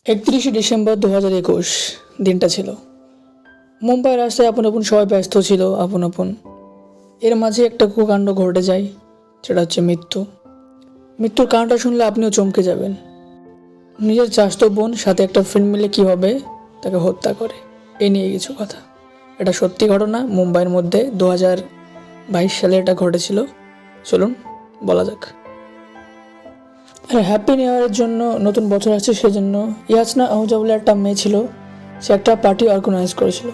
31 December 2021 দিনটা ছিল। মুম্বাই রাস্তায় আপন আপন সবাই ব্যস্ত ছিল আপন আপন। এর মাঝে একটা কুকাণ্ড ঘটে যায়, সেটা হচ্ছে মৃত্যুর কারণটা শুনলে আপনিও চমকে যাবেন। নিজের চাচাতো বোন সাথে একটা ফ্রেন্ড মিলে কীভাবে তাকে হত্যা করে, এই নিয়ে কিছু কথা। এটা সত্যি ঘটনা, মুম্বাইয়ের মধ্যে 2022 সালে এটা ঘটেছিল। চলুন বলা যাক। আর হ্যাপি নিউ ইয়ারের জন্য, নতুন বছর আসছে সেজন্য ইয়াসনা আহুজা বলে একটা মেয়ে ছিল, সে একটা পার্টি অর্গানাইজ করেছিল।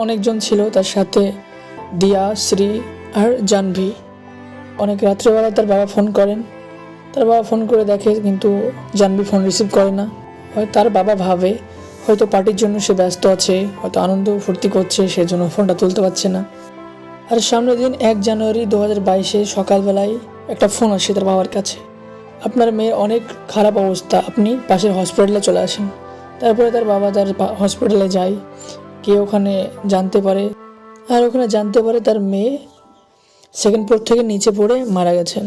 অনেকজন ছিল, তার সাথে দিয়া, শ্রী আর জাহ্নবী। অনেক রাত্রেবেলা তার বাবা ফোন করেন। তার বাবা ফোন করে দেখে কিন্তু জাহ্নবী ফোন রিসিভ করে না। তার বাবা ভাবে হয়তো পার্টির জন্য সে ব্যস্ত আছে, হয়তো আনন্দ ফুর্তি করছে, সেজন্য ফোনটা তুলতে পারছে না। আর সামনের দিন 1 জানুয়ারি 2022 সকালবেলায় একটা ফোন আসে তার বাবার কাছে, আপনার মেয়ের অনেক খারাপ অবস্থা, আপনি পাশের হসপিটালে চলে আসেন। তারপরে তার বাবা তার হসপিটালে যায়, গিয়ে ওখানে জানতে পারে তার মেয়ে 2nd ফ্লোর থেকে নিচে পড়ে মারা গেছেন।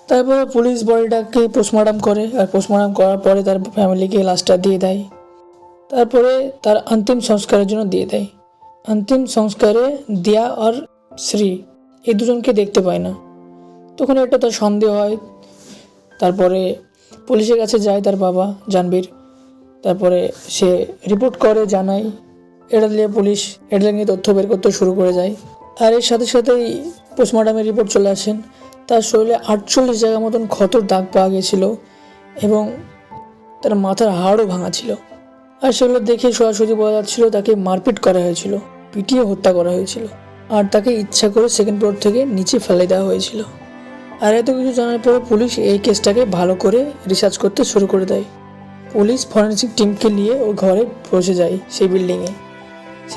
তারপরে পুলিশ বডিটাকে পোস্টমর্টম করে, আর পোস্টমর্টম করার পরে তার ফ্যামিলিকে লাশটা দিয়ে দেয়। তারপরে তার অন্তিম সংস্কারের জন্য দিয়ে দেয়। অন্তিম সংস্কারে দিয়া আর শ্রী এই দুজনকে দেখতে পায় না। তখন একটা তার সন্দেহ হয়। তারপরে পুলিশের কাছে যায় তার বাবা জাহ্নবীর। তারপরে সে রিপোর্ট করে, জানায়। এটা নিয়ে তথ্য বের করতে শুরু করে যায়। আর এর সাথে সাথেই পোস্টমর্টমের রিপোর্ট চলে আসেন। তার শরীরে 48 জায়গা মতন ক্ষতর দাগ পাওয়া গেছিলো এবং তার মাথার হাড়ও ভাঙা ছিল। আর সেগুলো দেখে সরাসরি বোঝা যাচ্ছিল তাকে মারপিট করা হয়েছিল, পিটিয়ে হত্যা করা হয়েছিল, আর তাকে ইচ্ছা করে 2nd ফ্লোর থেকে নিচে ফেলে দেওয়া হয়েছিল। আর এত কিছু জানার পরে পুলিশ এই কেসটাকে ভালো করে রিসার্চ করতে শুরু করে দেয়। পুলিশ ফরেন্সিক টিমকে নিয়ে ওর ঘরে পৌঁছে যায়, সেই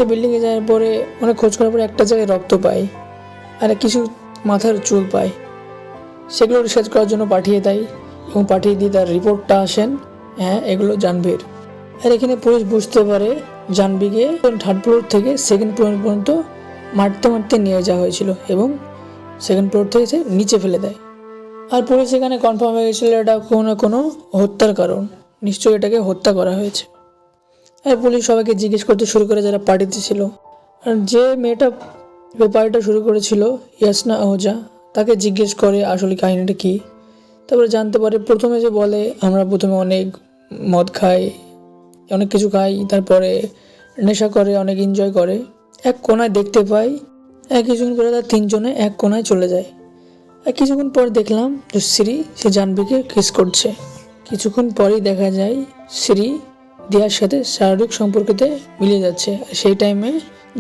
বিল্ডিংয়ে যাওয়ার পরে অনেক খোঁজ করার পরে একটা জায়গায় রক্ত পায় আর কিছু মাথার চুল পায়। সেগুলো রিসার্চ করার জন্য পাঠিয়ে দেয় এবং পাঠিয়ে দিয়ে তার রিপোর্টটা আসেন, হ্যাঁ এগুলো জাহ্নবীর। আর এখানে পুলিশ বুঝতে পারে জাহ্নবীকে 3rd ফ্লোর থেকে 2nd ফ্লোর পর্যন্ত মারতে নিয়ে যাওয়া হয়েছিল এবং 2nd ফ্লোর থেকে সে নিচে ফেলে দেয়। আর পুলিশ এখানে কনফার্ম হয়ে গেছিলো এটা কোনো হত্যার কারণ, নিশ্চয়ই এটাকে হত্যা করা হয়েছে। আর পুলিশ সবাইকে জিজ্ঞেস করতে শুরু করে যারা পার্টিতে ছিল। আর যে মেয়েটা পার্টিটা শুরু করেছিল ইয়াসনা আহুজা, তাকে জিজ্ঞেস করে আসলে কাহিনীটা কী। তারপরে জানতে পারে, প্রথমে যে বলে আমরা প্রথমে অনেক মদ খাই, অনেক কিছু খাই, তারপরে নেশা করে, অনেক এনজয় করে। এক কোনায় দেখতে পাই কিছুক্ষণ পরে তার 3 জনে এক কোনায় চলে যায়। আর কিছুক্ষণ পর দেখলাম যে শ্রী সে জাহ্নবীকে কিস করছে। কিছুক্ষণ পরেই দেখা যায় শ্রী দিয়ার সাথে শারীরিক সম্পর্কতে মিলে যাচ্ছে। আর সেই টাইমে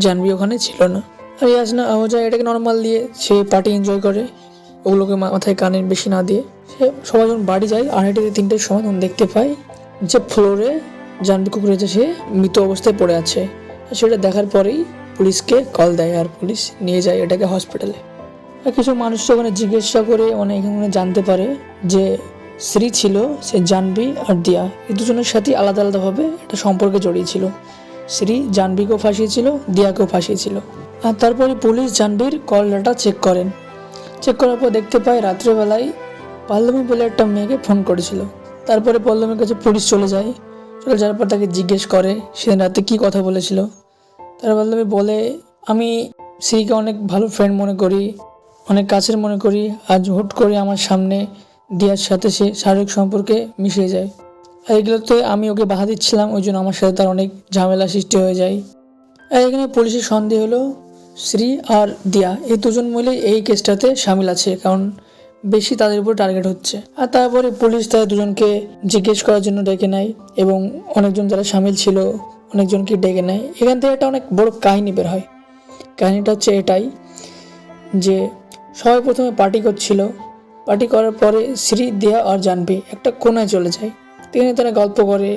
জাহ্নবী ওখানে ছিল না। আর ইয়াসনা আহুজা এটাকে নর্মাল দিয়ে সে পার্টি এনজয় করে, ওগুলোকে মাথায় কানে বেশি না দিয়ে। সে সবাই যখন বাড়ি যায় 2:30-3টের সময়, তখন দেখতে পায় যে ফ্লোরে জাহ্নবী কুকুরেছে, সে মৃত অবস্থায় পড়ে আছে। আর সেটা দেখার পরেই পুলিশকে কল দেয় আর পুলিশ নিয়ে যায় এটাকে হসপিটালে। আর কিছু মানুষ ওখানে জিজ্ঞাসা করে এখানে জানতে পারে যে শ্রী ছিল, সে জাহ্নবী আর দিয়া এই দুজনের সাথে আলাদা আলাদাভাবে একটা সম্পর্কে জড়িয়েছিল। শ্রী জাহ্নবীকেও ফাঁসিয়েছিল, দিয়াকেও ফাঁসিয়েছিল। আর তারপরে পুলিশ জাহ্নবীর কল ডাটা চেক করার পর দেখতে পায় রাত্রেবেলায় পল্লবী বলে একটা মেয়েকে ফোন করেছিল। তারপরে পল্লবীর কাছে পুলিশ চলে যাওয়ার পর তাকে জিজ্ঞেস করে সেদিন রাতে কী কথা বলেছিল। তার পল্লবী বলে, আমি শ্রীকে অনেক ভালো ফ্রেন্ড মনে করি, অনেক কাছের মনে করি, আজ হুট করে আমার সামনে দিয়ার সাথে সে শারীরিক সম্পর্কে মিশে যায়। আর এগুলোতে আমি ওকে বাধা দিচ্ছিলাম, ওই জন্য আমার সাথে তার অনেক ঝামেলা সৃষ্টি হয়ে যায়। আর এখানে পুলিশের সন্দেহ হলো শ্রী আর দিয়া এই দুজন মিলে এই কেসটাতে সামিল আছে, কারণ বেশি তাদের উপর টার্গেট হচ্ছে। আর তারপরে পুলিশ তাদের দুজনকে জিজ্ঞেস করার জন্য ডেকে নেয় এবং অনেকজন যারা সামিল ছিল অনেকজনকে ডেকে নেয়। এখান থেকে একটা অনেক বড় কাহিনী বের হয়। কাহিনীটা হচ্ছে এটাই যে সবাই প্রথমে পার্টি করার পরে শ্রী, দিয়া আর জাহ্নবী একটা কোনায় চলে যায়। এখানে তারা গল্প করে,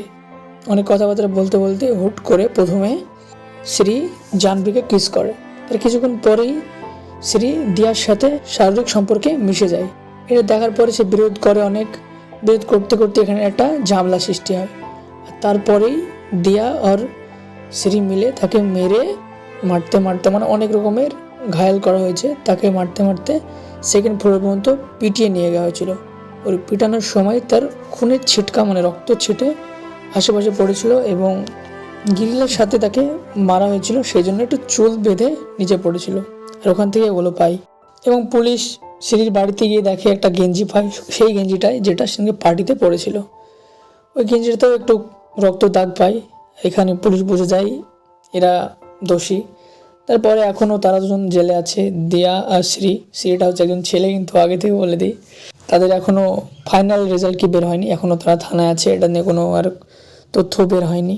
অনেক কথাবার্তা বলতে বলতে হুট করে প্রথমে শ্রী জাহ্নবীকে কিস করে। তার কিছুক্ষণ পরেই শ্রী দিয়ার সাথে শারীরিক সম্পর্কে মিশে যায়। এটা দেখার পরে সে বিরোধ করতে করতে এখানে একটা ঝামেলা সৃষ্টি হয়। আর তারপরেই দিয়া আর শ্রী মিলে তাকে মেরে মারতে মানে অনেক রকমের ঘায়েল করা হয়েছে। তাকে মারতে 2nd ফ্লোর পর্যন্ত পিটিয়ে নিয়ে যাওয়া হয়েছিল। ওর পিটানোর সময় তার খুনের ছিটকা মানে রক্ত ছিটে আশেপাশে পড়েছিল এবং গ্রিলের সাথে তাকে মারা হয়েছিল, সেই জন্য একটু চুল বেঁধে নিচে পড়েছিল। আর ওখান থেকে ওগুলো পাই এবং পুলিশ সিঁড়ির বাড়িতে গিয়ে দেখে একটা গেঞ্জি পায়, সেই গেঞ্জিটাই যেটার সঙ্গে পার্টিতে পড়েছিল। ওই গেঞ্জিটাতেও একটু রক্ত দাগ পায়। এখানে পুলিশ বুঝে যায় এরা দোষী। তারপরে এখনও তারা দুজন জেলে আছে, দিয়া আর শ্রীটা হচ্ছে একজন ছেলে, কিন্তু আগে থেকে বলে দিই তাদের এখনও ফাইনাল রেজাল্ট কি বের হয়নি, এখনও তারা থানায় আছে, এটা নিয়ে কোনো আর তথ্য বের হয়নি।